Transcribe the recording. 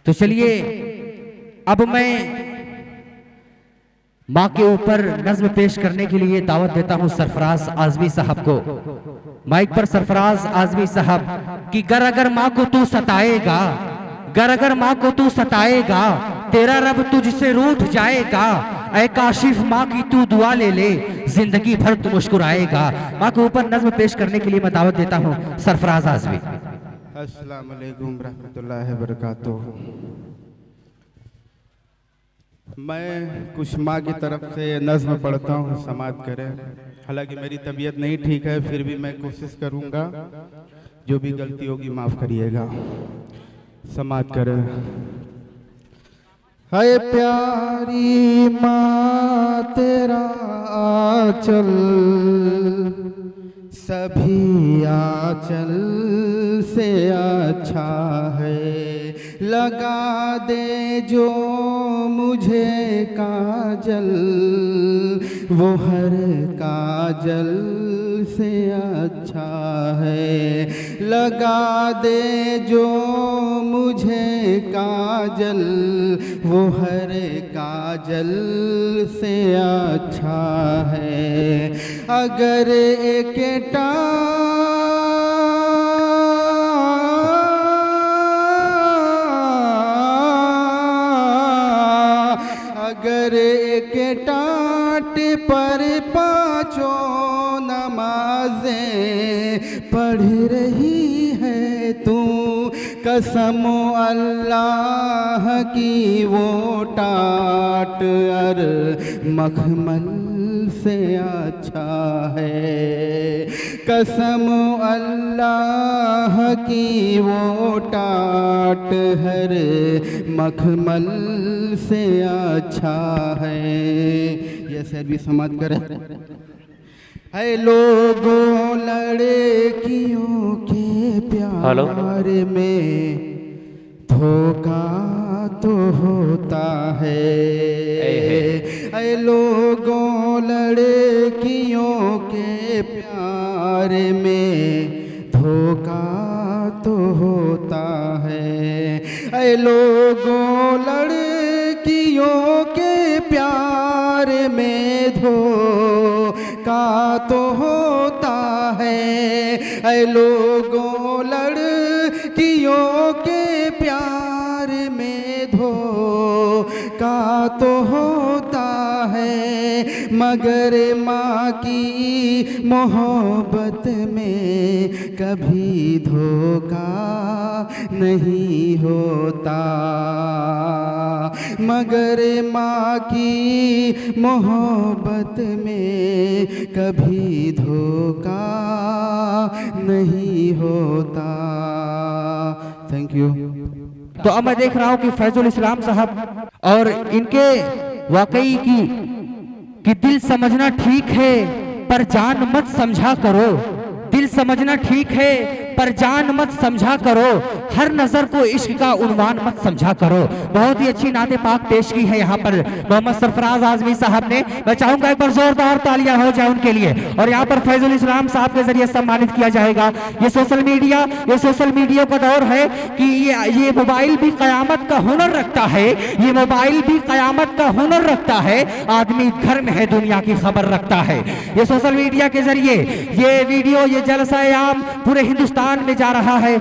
तो चलिए अब मैं माँ के ऊपर नज्म पेश करने के लिए दावत देता हूं सरफराज आजमी साहब को। माइक पर सरफराज आजमी साहब कि गर अगर माँ को तू सताएगा, गर अगर माँ को तू सताएगा, तेरा रब तुझसे रूठ जाएगा। ऐ काशिफ माँ की तू दुआ ले ले, जिंदगी भर तू मुस्कुराएगा। माँ के ऊपर नज्म पेश करने के लिए मैं दावत देता हूं सरफराज आजमी। अस्सलाम वालेकुम रहमतुल्लाहि वबरकातुहू। मैं कुछ माँ की तरफ से नज़्म पढ़ता हूँ, समात करें। हालांकि मेरी तबीयत नहीं ठीक है, फिर भी मैं कोशिश करूँगा, जो भी गलती होगी माफ़ करिएगा। समात करें। है प्यारी माँ तेरा आंचल, सभी आंचल से अच्छा है। लगा दे जो मुझे काजल, वो हर काजल से अच्छा है। लगा दे जो मुझे काजल, वो हर काजल से अच्छा है। अगर एक अगर एक टाट पर पाँचों नमाजें पढ़ रही है तू, कसम अल्लाह की वो टाट अर मखमल से अच्छा है। कसम अल्लाह की वो टाट हर मखमल से अच्छा है। ये शेर भी समाप्त करें। है लोगों लड़कियों के प्यार में धोखा तो होता है। ऐ लोगों लड़कियों के प्यार में धोखा तो होता है। ऐ लोगों लड़कियों के प्यार में धोखा तो होता है। ऐ लोगों लड़कियों के प्यार में धोखा तो होता है, मगर माँ की मोहब्बत में कभी धोखा नहीं होता। मगर माँ की मोहब्बत में कभी धोखा नहीं होता। Thank you. तो अब मैं देख रहा हूं कि फैजुल इस्लाम साहब और इनके वाकई कि दिल समझना ठीक है पर जान मत समझा करो। दिल समझना ठीक है पर जान मत समझा करो। हर नजर को इश्क का उन्वान मत समझा करो। बहुत ही अच्छी नाते पाक पेश की है यहाँ पर मोहम्मद सरफराज आजमी साहब ने। मैं चाहूंगा एक बार जोरदार तालियां हो जाए उनके लिए। और यहाँ पर फैजुल इस्लाम साहब के जरिए सम्मानित किया जाएगा। ये सोशल मीडिया का दौर है कि ये मोबाइल भी कयामत का हुनर रखता है। ये मोबाइल भी कयामत का हुनर रखता है। आदमी घर में है दुनिया की खबर रखता है। ये सोशल मीडिया के जरिए ये वीडियो, ये जलसा आम पूरे हिंदुस्तान में जा रहा है